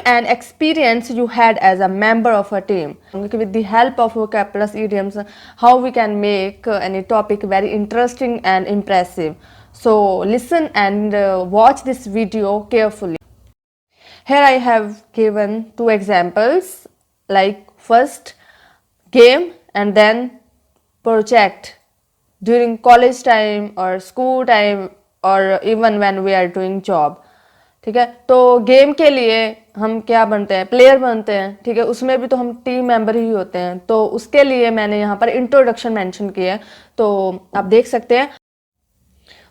an experience you had as a member of a team. With the help of vocab plus idioms, how we can make any topic very interesting and impressive. So listen and watch this video carefully. Here I have given two examples, like first game and then project during college time or school time or even when we are doing job. ठीक है, तो game के लिए हम क्या बनते हैं, player बनते हैं. ठीक है, उसमें भी तो हम टीम मेंबर ही होते हैं. तो उसके लिए मैंने यहाँ पर इंट्रोडक्शन मेंशन किया है, तो आप देख सकते हैं.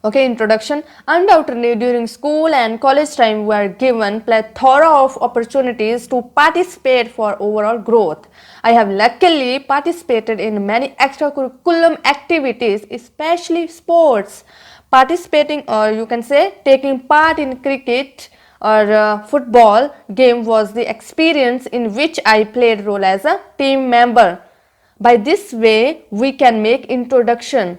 Okay, introduction. Undoubtedly, during school and college time, we are given plethora of opportunities to participate for overall growth. I have luckily participated in many extracurriculum activities, especially sports. Participating, or you can say taking part in cricket or football game was the experience in which I played role as a team member. By this way, we can make introduction.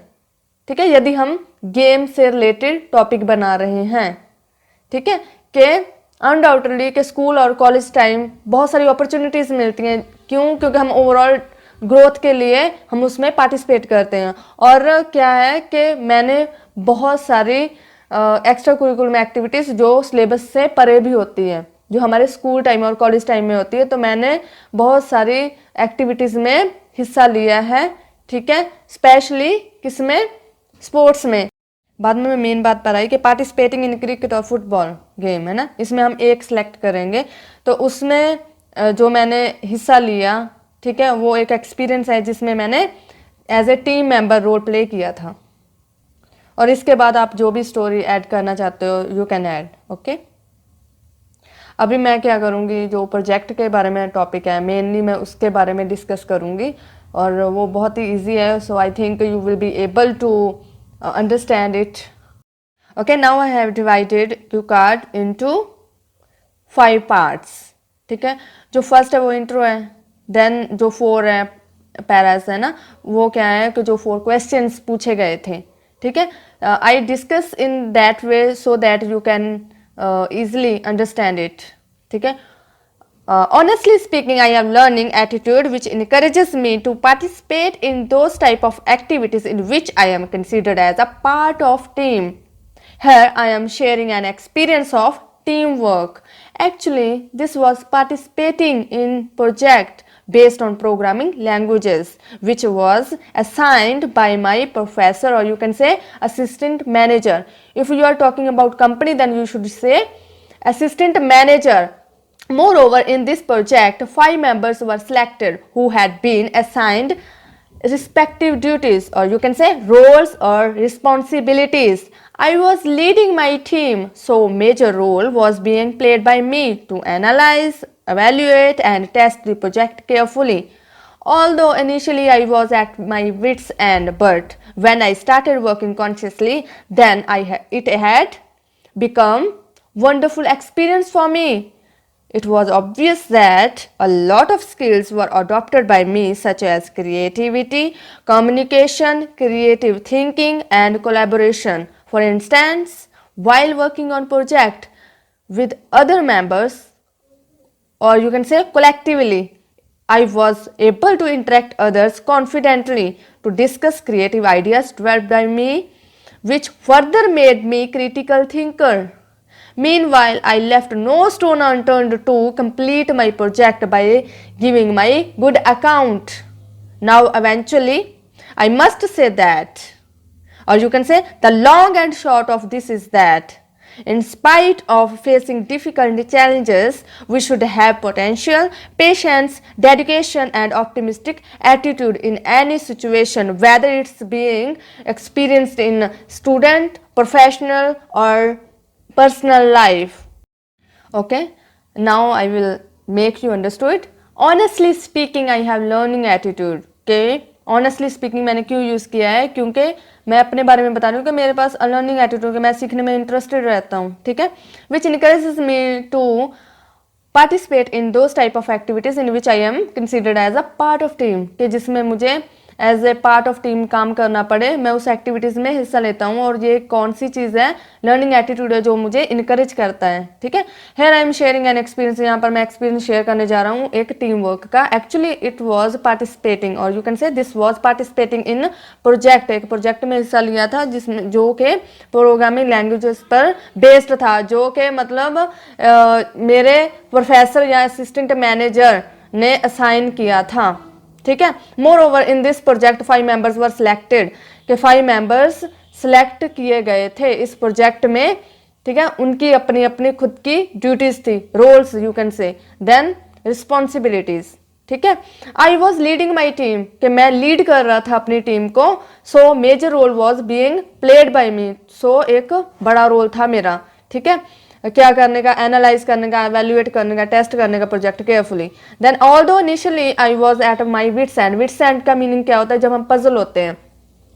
ठीक है, यदि हम game से related topic बना रहे हैं. ठीक है, कि अनडाउटेडली के स्कूल और कॉलेज टाइम बहुत सारी अपॉर्चुनिटीज़ मिलती हैं. क्यों? क्योंकि हम ओवरऑल ग्रोथ के लिए हम उसमें पार्टिसिपेट करते हैं. और क्या है कि मैंने बहुत सारी एक्स्ट्रा करिकुलम एक्टिविटीज़ जो सिलेबस से परे भी होती हैं, जो हमारे स्कूल टाइम और कॉलेज टाइम में होती है, तो मैंने बहुत सारी एक्टिविटीज़ में हिस्सा लिया है. ठीक है, स्पेशली किसमें, स्पोर्ट्स में. बाद में मेन बात पर आई कि पार्टिसिपेटिंग इन क्रिकेट और फुटबॉल गेम है ना, इसमें हम एक सिलेक्ट करेंगे. तो उसमें जो मैंने हिस्सा लिया, ठीक है, वो एक एक्सपीरियंस है जिसमें मैंने as a team member role play किया था. और इसके बाद आप जो भी स्टोरी ऐड करना चाहते हो यू कैन ऐड. ओके, अभी मैं क्या करूँगी, जो प्रोजेक्ट के बारे में टॉपिक है मेनली मैं उसके बारे में डिस्कस करूँगी और वो बहुत ही ईजी है. So I think you will be able to understand it. Okay, now I have divided cue card into 5 parts. ठीक है, जो फर्स्ट है वो इंट्रो है, देन जो 4 है पैरास है ना, वो क्या है कि जो 4 क्वेश्चंस पूछे गए थे. ठीक है, I discuss in that way so that you can easily understand it. ठीक है, honestly speaking, I am learning attitude which encourages me to participate in those type of activities in which I am considered as a part of team. Here I am sharing an experience of teamwork. Actually, this was participating in project based on programming languages which was assigned by my professor, or you can say assistant manager. If you are talking about company, then you should say assistant manager. Moreover, in this project, 5 members were selected who had been assigned respective duties, or you can say roles or responsibilities. I was leading my team, so major role was being played by me to analyze, evaluate and test the project carefully. Although initially I was at my wits' end, but when I started working consciously, then it had become wonderful experience for me. It was obvious that a lot of skills were adopted by me, such as creativity, communication, creative thinking and collaboration. For instance, while working on project with other members, or you can say collectively, I was able to interact others confidently to discuss creative ideas developed by me, which further made me critical thinker. Meanwhile, I left no stone unturned to complete my project by giving my good account. Now, eventually, I must say that, or you can say the long and short of this is that, in spite of facing difficult challenges, we should have potential, patience, dedication and optimistic attitude in any situation, whether it's being experienced in student, professional or personal life. Okay, now I will make you understood. Honestly speaking, I have learning attitude. Okay, honestly speaking मैंने क्यों use किया है, क्योंकि मैं अपने बारे में बता रही हूँ कि मेरे पास लर्निंग एटीट्यूड है, मैं सीखने में इंटरेस्टेड रहता हूँ. ठीक है, which encourages me to participate in those type of activities in which I am considered as a part of team, कि जिसमें मुझे as a part of team काम करना पड़े, मैं उस एक्टिविटीज़ में हिस्सा लेता हूँ। और ये कौन सी चीज़ है, लर्निंग एटीट्यूड है जो मुझे इनकरेज करता है। ठीक है, here I am sharing an experience, यहाँ पर मैं एक्सपीरियंस शेयर करने जा रहा हूँ एक टीम वर्क का। एक्चुअली इट वॉज पार्टिसिपेटिंग, और यू कैन से this was participating in project. एक प्रोजेक्ट में हिस्सा लिया था जिसमें जो कि प्रोग्रामिंग लैंग्वेजेस पर बेस्ड था, जो कि मतलब मेरे प्रोफेसर या असिस्टेंट मैनेजर ने असाइन किया था। ठीक है, more over in this project 5 members were selected, के 5 मेंबर्स सिलेक्ट किए गए थे इस प्रोजेक्ट में। ठीक है, उनकी अपनी अपनी खुद की ड्यूटीज थी, roles you can say, then responsibilities. ठीक है, I was leading my team, कि मैं लीड कर रहा था अपनी टीम को। So major role was being played by me, so एक बड़ा रोल था मेरा। ठीक है, क्या करने का, एनालाइज करने का, एवेल्युएट करने का, टेस्ट करने का project carefully. Then although initially I was at my wits end, wits end का मीनिंग क्या होता है, जब हम पजल होते हैं।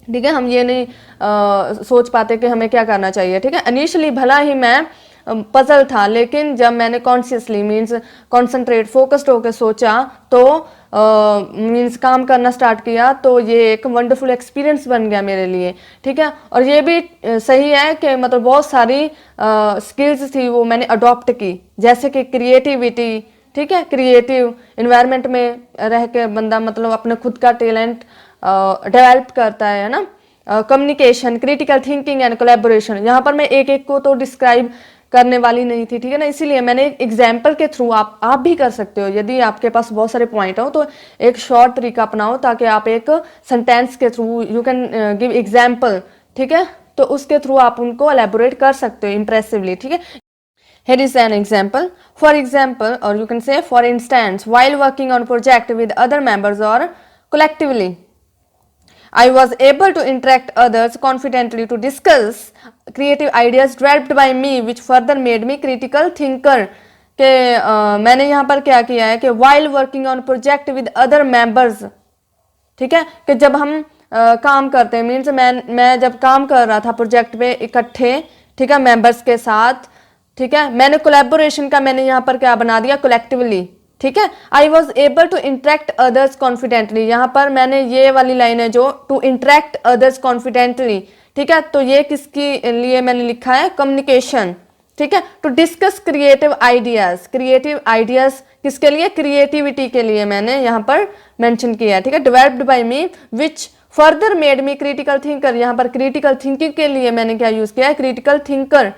ठीक है, हम ये नहीं सोच पाते कि हमें क्या करना चाहिए। ठीक है, इनिशियली भला ही मैं पजल था, लेकिन जब मैंने कॉन्शियसली मीन्स कॉन्सेंट्रेट फोकस्ड होकर सोचा, तो मीन्स काम करना स्टार्ट किया, तो ये एक वंडरफुल एक्सपीरियंस बन गया मेरे लिए। ठीक है, और ये भी सही है कि मतलब बहुत सारी स्किल्स थी वो मैंने अडॉप्ट की, जैसे कि क्रिएटिविटी। ठीक है, क्रिएटिव इन्वायरमेंट में रह के बंदा मतलब अपने खुद का टैलेंट डेवलप करता है ना। Communication, critical thinking and collaboration, यहाँ पर मैं एक एक को तो डिस्क्राइब करने वाली नहीं थी। ठीक है ना, इसीलिए मैंने एक एग्जाम्पल के थ्रू, आप भी कर सकते हो यदि आपके पास बहुत सारे पॉइंट हो, तो एक शॉर्ट तरीका अपनाओ ताकि आप एक सेंटेंस के through you can give example. ठीक है, तो उसके थ्रू आप उनको एलेबोरेट कर सकते हो इम्प्रेसिवली। ठीक है, here is an example. For example, or you can say for instance, while working on project with other members or collectively, I was able to interact others confidently to discuss creative ideas developed by me, which further made me critical thinker. के मैंने यहाँ पर क्या किया है कि while working on project with other members, ठीक है, कि जब हम काम करते हैं, मीन्स मैं जब काम कर रहा था प्रोजेक्ट पे इकट्ठे, ठीक है, मेंबर्स के साथ। ठीक है, मैंने कोलैबोरेशन का मैंने यहाँ पर क्या बना दिया, कलेक्टिवली। ठीक है, I was able to interact others confidently, यहाँ पर मैंने ये वाली लाइन है जो टू इंटरेक्ट अदर्स कॉन्फिडेंटली। ठीक है, तो ये किसके लिए मैंने लिखा है, कम्युनिकेशन। ठीक है, to discuss creative ideas, creative ideas किसके लिए, क्रिएटिविटी के लिए मैंने यहाँ पर मेंशन किया है। ठीक है, developed by me which further made me critical thinker, यहाँ पर क्रिटिकल थिंकिंग के लिए मैंने क्या यूज किया है, क्रिटिकल थिंकर।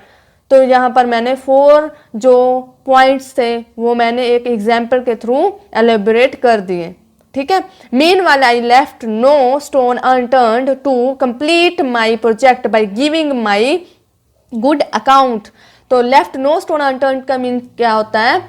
तो यहाँ पर मैंने 4 जो पॉइंट्स थे वो मैंने एक एग्जाम्पल के थ्रू एलेबोरेट कर दिए। ठीक है, meanwhile I left no stone unturned to complete my project by giving my good account. तो लेफ्ट नो स्टोन अनटर्न्ड का मीन क्या होता है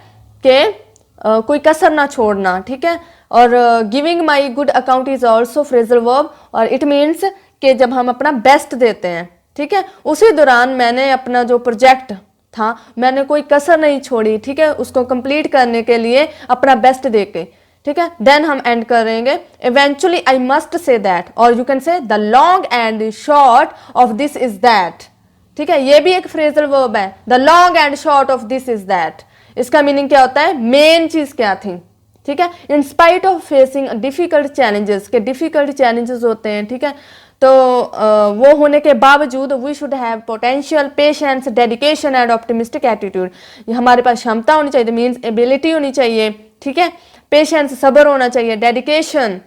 कि कोई कसर ना छोड़ना। ठीक है, और giving my good account is also phrasal verb, और इट मीन्स कि जब हम अपना बेस्ट देते हैं। ठीक है, उसी दौरान मैंने अपना जो प्रोजेक्ट था मैंने कोई कसर नहीं छोड़ी। ठीक है, उसको कंप्लीट करने के लिए अपना बेस्ट दे के। ठीक है, देन हम एंड करेंगे, eventually I must say that, और you can say the long and short of this is that. ठीक है, ये भी एक फ्रेजल वर्ब है, the long and short of this is that. इसका मीनिंग क्या होता है, मेन चीज क्या थी। ठीक है, in spite of facing difficult challenges, के डिफिकल्ट चैलेंजेस होते हैं। ठीक है, तो वो होने के बावजूद we should have potential, patience, dedication and optimistic attitude, हमारे पास क्षमता होनी चाहिए, मीन्स एबिलिटी होनी चाहिए। ठीक है, पेशेंस सब्र होना चाहिए, डेडिकेशन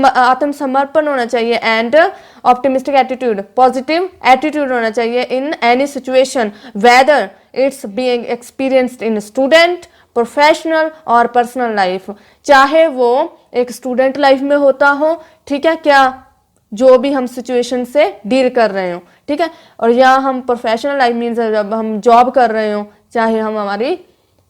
आत्मसमर्पण होना चाहिए, and optimistic attitude positive attitude होना चाहिए in any situation, whether it's being experienced in student, professional और पर्सनल लाइफ, चाहे वो एक स्टूडेंट लाइफ में होता हो। ठीक है, क्या जो भी हम सिचुएशन से डील कर रहे हो। ठीक है, और या हम प्रोफेशनल लाइफ मीन्स जब हम जॉब कर रहे हो, चाहे हम हमारी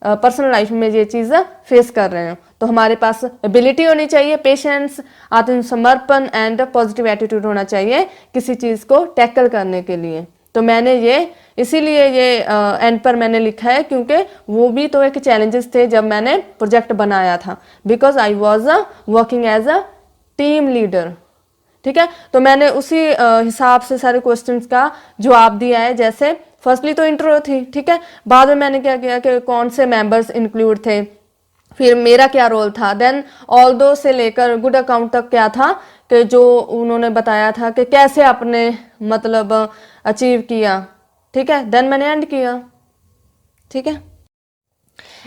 पर्सनल लाइफ में ये चीज़ फेस कर रहे हो, तो हमारे पास एबिलिटी होनी चाहिए, पेशेंस, आत्मसमर्पण एंड पॉजिटिव एटीट्यूड होना चाहिए किसी चीज़ को टैकल करने के लिए। तो मैंने ये इसीलिए ये एंड पर मैंने लिखा है क्योंकि वो भी तो एक चैलेंजेस थे जब मैंने प्रोजेक्ट बनाया था, because I was working as a team leader. ठीक है, तो मैंने उसी हिसाब से सारे क्वेश्चंस का जवाब दिया है। जैसे फर्स्टली तो इंट्रो थी। ठीक है, बाद में मैंने क्या किया कि कौन से मेंबर्स इंक्लूड थे, फिर मेरा क्या रोल था, देन ऑल दो से लेकर गुड अकाउंट तक क्या था कि जो उन्होंने बताया था कि कैसे आपने मतलब अचीव किया, ठीक है, देन मैंने एंड किया, ठीक है,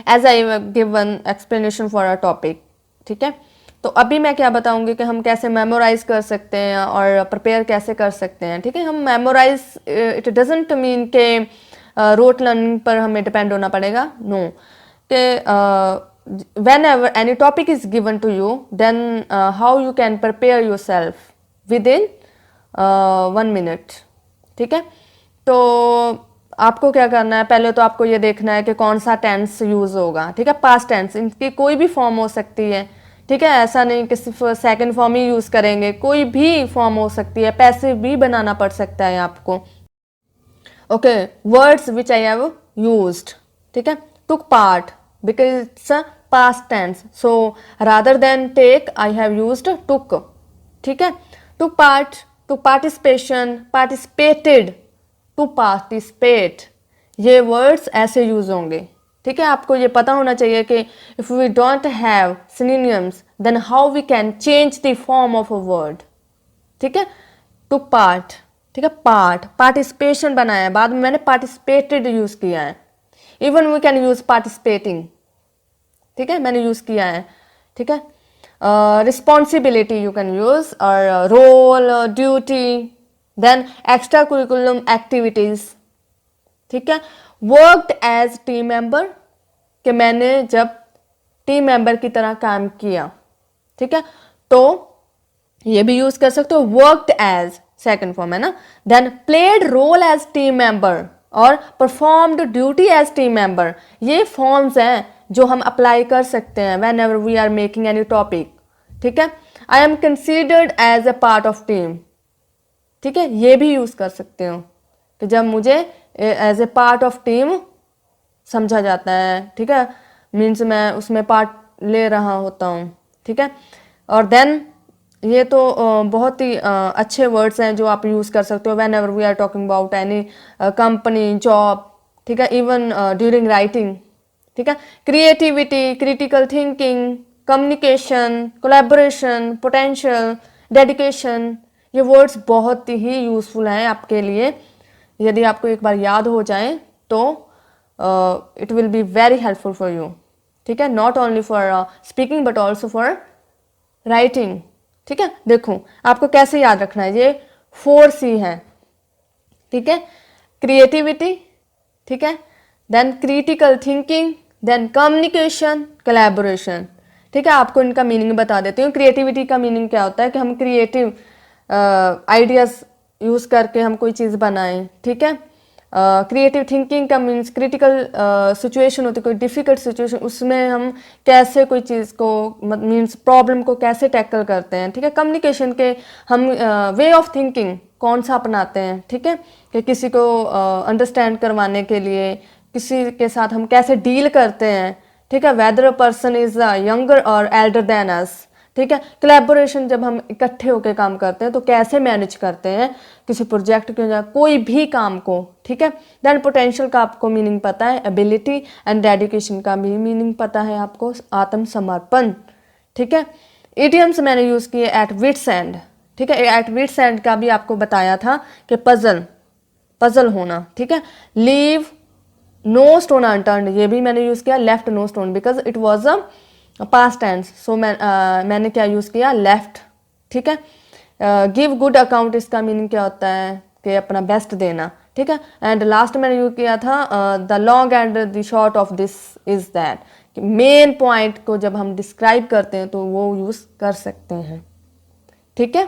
as I given explanation for a topic, ठीक है। तो अभी मैं क्या बताऊंगी कि हम कैसे मेमोराइज कर सकते हैं और प्रिपेयर कैसे कर सकते हैं, ठीक है। हम मेमोराइज, इट डजेंट मीन के रोट लर्निंग पर हमें डिपेंड होना पड़ेगा, नो, कि whenever any topic is given to you, then how you can prepare yourself within 1 minute, ठीक है। तो आपको क्या करना है, पहले तो आपको ये देखना है कि कौन सा टेंस यूज होगा, ठीक है। पास्ट टेंस, इनकी कोई भी फॉर्म हो सकती है, ठीक है, ऐसा नहीं कि सिर्फ सेकंड फॉर्म ही यूज करेंगे, कोई भी फॉर्म हो सकती है, पैसिव भी बनाना पड़ सकता है आपको। Okay, words which I have used, ठीक है, took part because it's a past tense, so rather than take I have used took, ठीक है। took part, took participation, participated, to participate, ये words ऐसे यूज होंगे, ठीक है। आपको ये पता होना चाहिए कि if we don't have synonyms then how we can change the form of a word, ठीक है। took part, ठीक है, पार्ट, पार्टिसिपेशन बनाया है, बाद में मैंने पार्टिसिपेटेड यूज किया है। Even we can use participating, ठीक है, मैंने यूज किया है, ठीक है। रिस्पॉन्सिबिलिटी यू कैन यूज, और role, duty, then extra curriculum activities, ठीक है। वर्कड एज टीम मेंबर, कि मैंने जब टीम मेंबर की तरह काम किया, ठीक है, तो ये भी यूज कर सकते हो, वर्कड एज सेकंड फॉर्म है ना। Then played role as team member और performed duty as team member, ये फॉर्म्स हैं जो हम अप्लाई कर सकते हैं whenever we are making any topic, ठीक है। I am considered as a part of team, ठीक है, ये भी यूज कर सकते हो कि जब मुझे as a part of team समझा जाता है, ठीक है, मीन्स मैं उसमें पार्ट ले रहा होता हूँ, ठीक है। और देन ये तो बहुत ही अच्छे वर्ड्स हैं जो आप यूज़ कर सकते हो whenever we are talking about any company, job, ठीक है, इवन ड्यूरिंग राइटिंग, ठीक है। Creativity, critical thinking, communication, collaboration, potential, dedication, ये वर्ड्स बहुत ही यूज़फुल हैं आपके लिए। यदि आपको एक बार याद हो जाए तो it will be very helpful for you, ठीक है, not only for speaking but also for writing, ठीक है। देखो आपको कैसे याद रखना है, ये 4C है, ठीक है। क्रिएटिविटी, ठीक है, then critical thinking, then communication, collaboration, ठीक है। आपको इनका मीनिंग बता देती हूँ। क्रिएटिविटी का मीनिंग क्या होता है कि हम क्रिएटिव आइडियाज यूज करके हम कोई चीज़ बनाएं, ठीक है। क्रिएटिव थिंकिंग का मीन्स क्रिटिकल सिचुएशन होती है, कोई डिफिकल्ट सिचुएशन, उसमें हम कैसे कोई चीज़ को मीन्स प्रॉब्लम को कैसे टैकल करते हैं, ठीक है। कम्युनिकेशन के हम वे ऑफ थिंकिंग कौन सा अपनाते हैं, ठीक है, कि किसी को अंडरस्टैंड करवाने के लिए किसी के साथ हम कैसे डील करते हैं, ठीक है, weather a person is younger और एल्डर देन अस, ठीक है। कोलैबोरेशन, जब हम इकट्ठे होकर काम करते हैं तो कैसे मैनेज करते हैं किसी प्रोजेक्ट के या कोई भी काम को, ठीक है। देन पोटेंशियल का आपको मीनिंग पता है, एबिलिटी, एंड डेडिकेशन का भी मीनिंग पता है आपको, आत्मसमर्पण, ठीक है। इडियम्स मैंने यूज किए एट विट्स एंड, ठीक है, एट विट्स एंड का भी आपको बताया था कि पजल होना, ठीक है। लीव नो स्टोन अनटर्न्ड, ये भी मैंने यूज किया, left no stone because it was a past tense, so मैंने क्या यूज किया, लेफ्ट, ठीक है। गिव गुड अकाउंट, इसका मीनिंग क्या होता है कि अपना बेस्ट देना, ठीक है। एंड लास्ट मैंने यूज किया था the long and the short of this is that, main point को जब हम डिस्क्राइब करते हैं तो वो यूज कर सकते हैं, ठीक है।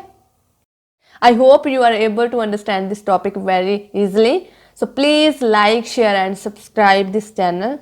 I hope you are able to understand this topic very easily. So please like, share and subscribe this channel.